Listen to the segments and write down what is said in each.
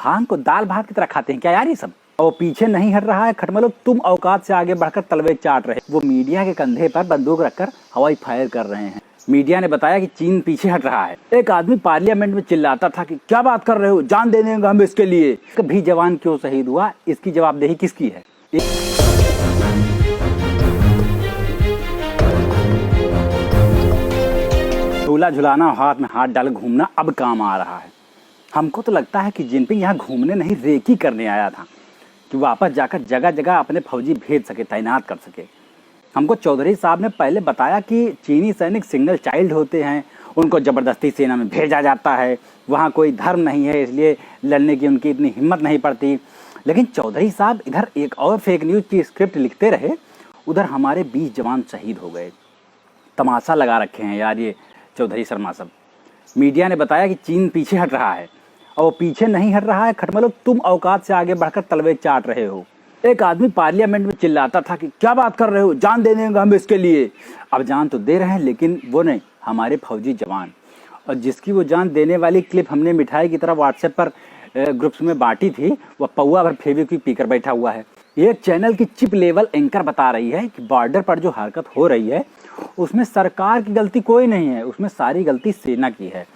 भांग को दाल भात की तरह खाते हैं क्या यार ये सब। और पीछे नहीं हट रहा है खटमलो, तुम औकात से आगे बढ़कर तलवे चाट रहे। वो मीडिया के कंधे पर बंदूक रखकर हवाई फायर कर रहे हैं। मीडिया ने बताया कि चीन पीछे हट रहा है। एक आदमी पार्लियामेंट में चिल्लाता था कि क्या बात कर रहे हो, जान दे देंगे हम इसके लिए। भी जवान क्यों शहीद हुआ, इसकी जवाबदेही किसकी है। झूला झुलाना, हाथ में हाथ डाल घूमना अब काम आ रहा है। हमको तो लगता है कि जिनपिंग यहाँ घूमने नहीं रेकी करने आया था कि वापस जाकर जगह जगह अपने फौजी भेज सके, तैनात कर सके। हमको चौधरी साहब ने पहले बताया कि चीनी सैनिक सिंगल चाइल्ड होते हैं, उनको ज़बरदस्ती सेना में भेजा जाता है, वहाँ कोई धर्म नहीं है इसलिए लड़ने की उनकी इतनी हिम्मत नहीं पड़ती। लेकिन चौधरी साहब इधर एक और फेक न्यूज़ की स्क्रिप्ट लिखते रहे, उधर हमारे 20 जवान शहीद हो गए। तमाशा लगा रखे हैं यार ये चौधरी शर्मा साहब। मीडिया ने बताया कि चीन पीछे हट रहा है, और वो पीछे नहीं हट रहा है खटमलो, तुम औकात से आगे बढ़कर तलवे चाट रहे हो। एक आदमी पार्लियामेंट में चिल्लाता था कि क्या बात कर रहे हो, जान दे देंगे हम इसके लिए। अब जान तो दे रहे हैं, लेकिन वो नहीं, हमारे फौजी जवान। और जिसकी वो जान देने वाली क्लिप हमने मिठाई की तरह व्हाट्सएप पर ग्रुप्स में बांटी थी, वह पौआ भर फेविक्विक पीकर बैठा हुआ है। एक चैनल की चिप लेवल एंकर बता रही है कि बॉर्डर पर जो हरकत हो रही है उसमें सरकार की गलती कोई नहीं है, उसमें सारी गलती सेना की है।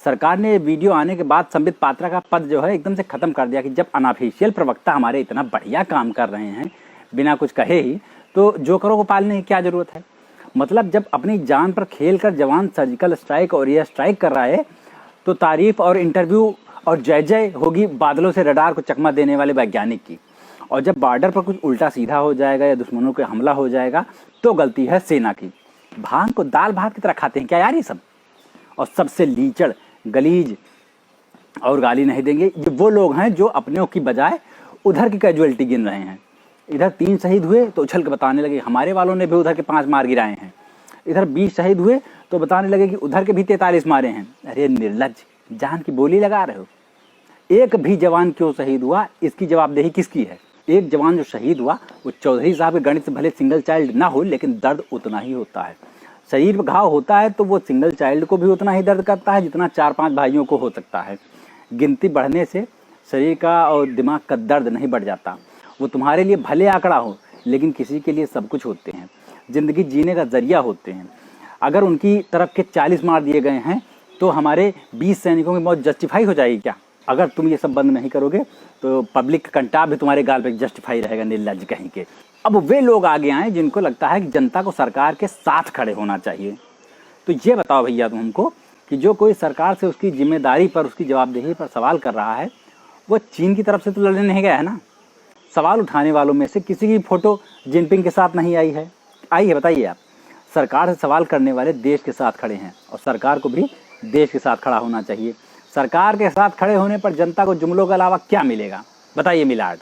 सरकार ने वीडियो आने के बाद संबित पात्रा का पद जो है एकदम से ख़त्म कर दिया कि जब अनऑफिशियल प्रवक्ता हमारे इतना बढ़िया काम कर रहे हैं बिना कुछ कहे ही, तो जोकरों को पालने की क्या ज़रूरत है। मतलब जब अपनी जान पर खेल कर जवान सर्जिकल स्ट्राइक और एयर स्ट्राइक कर रहा है तो तारीफ और इंटरव्यू और जय जय होगी बादलों से रडार को चकमा देने वाले वैज्ञानिक की। और जब बॉर्डर पर कुछ उल्टा सीधा हो जाएगा या दुश्मनों के हमला हो जाएगा तो गलती है सेना की। भांग को दाल भात की तरह खाते हैं क्या यार ये सब। और सबसे लीचड़, गलीज और गाली नहीं देंगे ये वो लोग हैं जो अपनों की बजाय उधर की कैजुअलिटी गिन रहे हैं। इधर 3 शहीद हुए तो उछल के बताने लगे हमारे वालों ने भी उधर के 5 मार गिराए हैं। इधर 20 शहीद हुए तो बताने लगे कि उधर के भी 43 मारे हैं। अरे निर्लज्ज, जान की बोली लगा रहे हो। एक भी जवान क्यों शहीद हुआ, इसकी जवाबदेही किसकी है। एक जवान जो शहीद हुआ वो चौधरी साहब के गणित से भले सिंगल चाइल्ड ना हो, लेकिन दर्द उतना ही होता है। शरीर पर घाव होता है तो वो सिंगल चाइल्ड को भी उतना ही दर्द करता है जितना 4-5 भाइयों को हो सकता है। गिनती बढ़ने से शरीर का और दिमाग का दर्द नहीं बढ़ जाता। वो तुम्हारे लिए भले आंकड़ा हो, लेकिन किसी के लिए सब कुछ होते हैं, ज़िंदगी जीने का जरिया होते हैं। अगर उनकी तरफ के 40 मार दिए गए हैं तो हमारे 20 सैनिकों की मौत जस्टिफाई हो जाएगी क्या। अगर तुम ये सब बंद नहीं करोगे तो पब्लिक का कंटाप भी तुम्हारे गाल पे जस्टिफाई रहेगा, निर्लज्ज कहीं के। अब वे लोग आगे आए जिनको लगता है कि जनता को सरकार के साथ खड़े होना चाहिए। तो ये बताओ भैया तुम हमको कि जो कोई सरकार से उसकी जिम्मेदारी पर, उसकी जवाबदेही पर सवाल कर रहा है, वो चीन की तरफ से तो लड़ने नहीं गया है ना। सवाल उठाने वालों में से किसी की फ़ोटो जिनपिंग के साथ नहीं आई है, बताइए आप। सरकार से सवाल करने वाले देश के साथ खड़े हैं और सरकार को भी देश के साथ खड़ा होना चाहिए। सरकार के साथ खड़े होने पर जनता को जुमलों के अलावा क्या मिलेगा, बताइए मिलाड।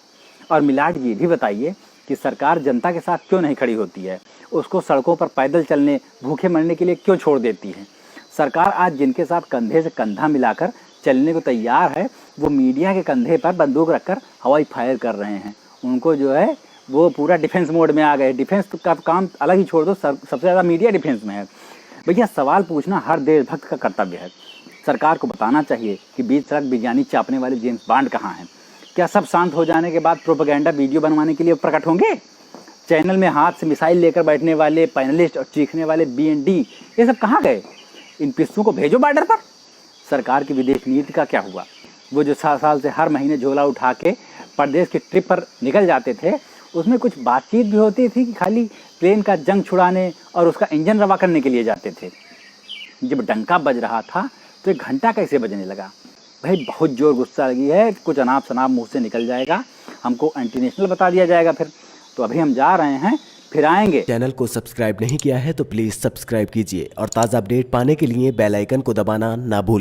और मिलाड ये भी बताइए कि सरकार जनता के साथ क्यों नहीं खड़ी होती है, उसको सड़कों पर पैदल चलने, भूखे मरने के लिए क्यों छोड़ देती है। सरकार आज जिनके साथ कंधे से कंधा मिलाकर चलने को तैयार है, वो मीडिया के कंधे पर बंदूक रखकर हवाई फायर कर रहे हैं। उनको जो है वो पूरा डिफेंस मोड में आ गए। डिफेंस का काम अलग ही छोड़ दो, सबसे ज़्यादा मीडिया डिफेंस में है। भैया सवाल पूछना हर देशभक्त का कर्तव्य है। सरकार को बताना चाहिए कि बीच सड़क बिरयानी चापने वाले जेम्स बॉन्ड कहाँ हैं। क्या सब शांत हो जाने के बाद प्रोपेगेंडा वीडियो बनवाने के लिए प्रकट होंगे। चैनल में हाथ से मिसाइल लेकर बैठने वाले पैनलिस्ट और चीखने वाले BND ये सब कहाँ गए। इन पिस्सों को भेजो बॉर्डर पर। सरकार की विदेश नीति का क्या हुआ। वो जो 7 साल से हर महीने झोला उठा के प्रदेश की ट्रिप पर निकल जाते थे, उसमें कुछ बातचीत भी होती थी कि खाली प्लेन का जंग छुड़ाने और उसका इंजन रवा करने के लिए जाते थे। जब डंका बज रहा था तो 1 घंटा कैसे बजने लगा। भाई बहुत जोर गुस्सा लगी है, कुछ अनाप शनाप मुँह से निकल जाएगा, हमको एंटी नेशनल बता दिया जाएगा फिर। तो अभी हम जा रहे हैं, फिर आएंगे। चैनल को सब्सक्राइब नहीं किया है तो प्लीज़ सब्सक्राइब कीजिए और ताज़ा अपडेट पाने के लिए बेल आइकन को दबाना ना भूलें।